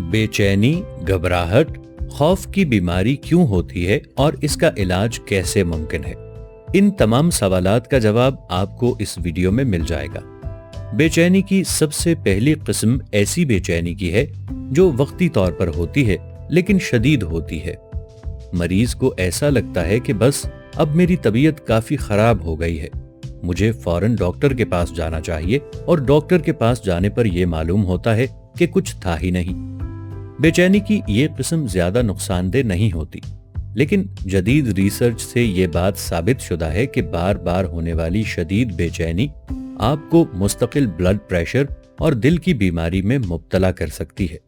बेचैनी, घबराहट, खौफ की बीमारी क्यों होती है और इसका इलाज कैसे मुमकिन है? इन तमाम सवालात का जवाब आपको इस वीडियो में मिल जाएगा। बेचैनी की सबसे पहली किस्म ऐसी बेचैनी की है जो वक्ती तौर पर होती है लेकिन शदीद होती है। मरीज को ऐसा लगता है कि बस अब मेरी तबीयत काफी खराब हो गई है, मुझे फौरन डॉक्टर के पास जाना चाहिए, और डॉक्टर के पास जाने पर यह मालूम होता है कि कुछ था ही नहीं। बेचैनी की ये किस्म ज्यादा नुकसानदेह नहीं होती, लेकिन जदीद रिसर्च से ये बात साबित शुदा है कि बार बार होने वाली शदीद बेचैनी आपको मुस्तकिल ब्लड प्रेशर और दिल की बीमारी में मुब्तला कर सकती है।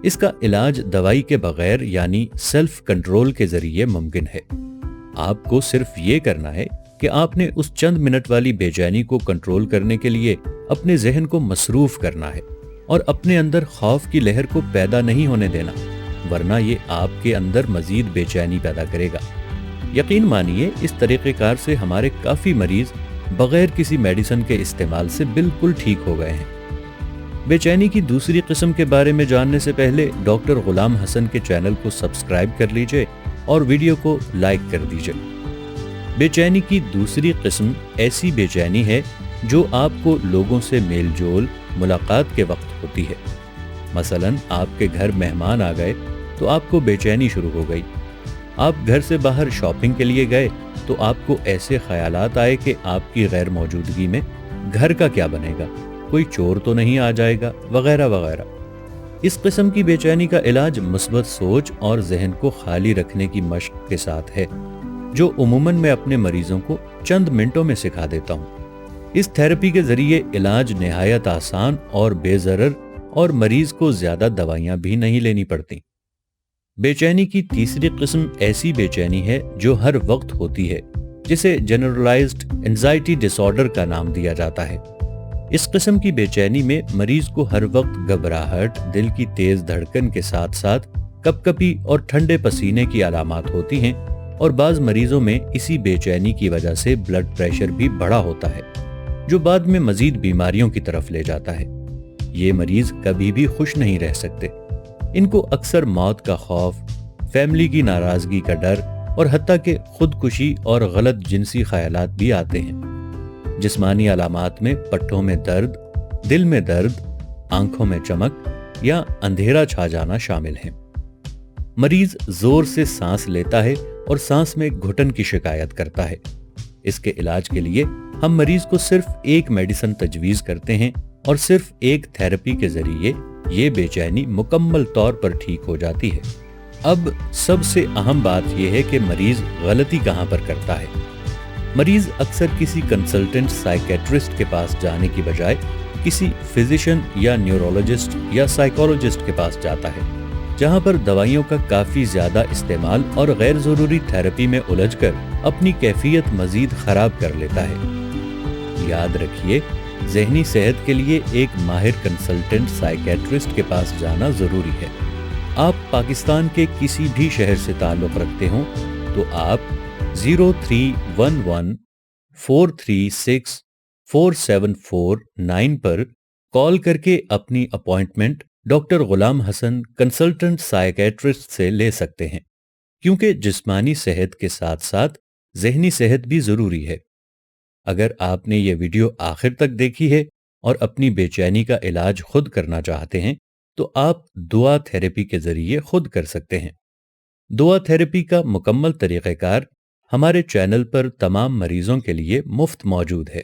इसका इलाज दवाई के बगैर यानी सेल्फ कंट्रोल के जरिए मुमकिन है। आपको सिर्फ ये करना है कि आपने उस चंद मिनट वाली बेचैनी को कंट्रोल करने के लिए अपने जहन को मसरूफ करना है और अपने अंदर खौफ की लहर को पैदा नहीं होने देना, वरना ये आपके अंदर मजीद बेचैनी पैदा करेगा। यकीन मानिए, इस तरीक़ेकार से हमारे काफ़ी मरीज बगैर किसी मेडिसिन के इस्तेमाल से बिल्कुल ठीक हो गए हैं। बेचैनी की दूसरी किस्म के बारे में जानने से पहले डॉक्टर गुलाम हसन के चैनल को सब्सक्राइब कर लीजिए और वीडियो को लाइक कर दीजिए। बेचैनी की दूसरी किस्म ऐसी बेचैनी है जो आपको लोगों से मेल जोल, मुलाकात के वक्त होती है। मसलन आपके घर मेहमान आ गए तो आपको बेचैनी शुरू हो गई। आप घर से बाहर शॉपिंग के लिए गए तो आपको ऐसे ख्यालात आए कि आपकी गैर मौजूदगी में घर का क्या बनेगा, कोई चोर तो नहीं आ जाएगा, वगैरह वगैरह। इस किस्म की बेचैनी का इलाज मुस्बत सोच और जहन को खाली रखने की मशक के साथ है, जो उमूमन मैं अपने मरीजों को चंद मिनटों में सिखा देता हूँ। इस थेरेपी के जरिए इलाज निहायत आसान और बेज़रर, और मरीज को ज्यादा दवाइयां भी नहीं लेनी पड़ती। बेचैनी की तीसरी किस्म ऐसी बेचैनी है जो हर वक्त होती है, जिसे जनरलाइज्ड एंजाइटी डिसऑर्डर का नाम दिया जाता है। इस किस्म की बेचैनी में मरीज को हर वक्त घबराहट, दिल की तेज धड़कन के साथ साथ कपकपी और ठंडे पसीने की अलामात होती हैं, और बाज मरीजों में इसी बेचैनी की वजह से ब्लड प्रेशर भी बढ़ा होता है, जो बाद में मजीद बीमारियों की तरफ ले जाता है। ये मरीज कभी भी खुश नहीं रह सकते। इनको अक्सर मौत का खौफ, फैमिली की नाराजगी का डर और हत्ता के खुदकुशी और गलत जिनसी ख्यालात भी आते हैं। जिस्मानी अलामात में पट्टों में दर्द, दिल में दर्द, आंखों में चमक या अंधेरा छा जाना शामिल है। मरीज जोर से सांस लेता है और सांस में घुटन की शिकायत करता है। इसके इलाज के लिए हम मरीज को सिर्फ एक मेडिसिन तजवीज करते हैं और सिर्फ एक थेरेपी के जरिए ये बेचैनी मुकम्मल तौर पर ठीक हो जाती है। अब सबसे अहम बात यह है कि मरीज गलती कहां पर करता है। मरीज अक्सर किसी कंसल्टेंट साइकेट्रिस्ट के पास जाने की बजाय किसी फिजिशियन या न्यूरोलॉजिस्ट या साइकोलॉजिस्ट के पास जाता है, जहां पर दवाइयों का काफी ज्यादा इस्तेमाल और गैर जरूरी थेरेपी में उलझकर अपनी कैफियत मजीद खराब कर लेता है। याद रखिए, ज़हनी सेहत के लिए एक माहिर कंसल्टेंट साइकेट्रिस्ट के पास जाना जरूरी है। आप पाकिस्तान के किसी भी शहर से ताल्लुक़ रखते हों तो आप 031143647449 पर कॉल करके अपनी अपॉइंटमेंट डॉक्टर गुलाम हसन कंसल्टेंट साइकेट्रिस्ट से ले सकते हैं, क्योंकि जिस्मानी सेहत के साथ साथ ज़हनी सेहत भी जरूरी है। अगर आपने ये वीडियो आखिर तक देखी है और अपनी बेचैनी का इलाज खुद करना चाहते हैं तो आप दुआ थेरेपी के जरिए खुद कर सकते हैं। दुआ थेरेपी का मुकम्मल तरीक़ेकार हमारे चैनल पर तमाम मरीजों के लिए मुफ्त मौजूद है।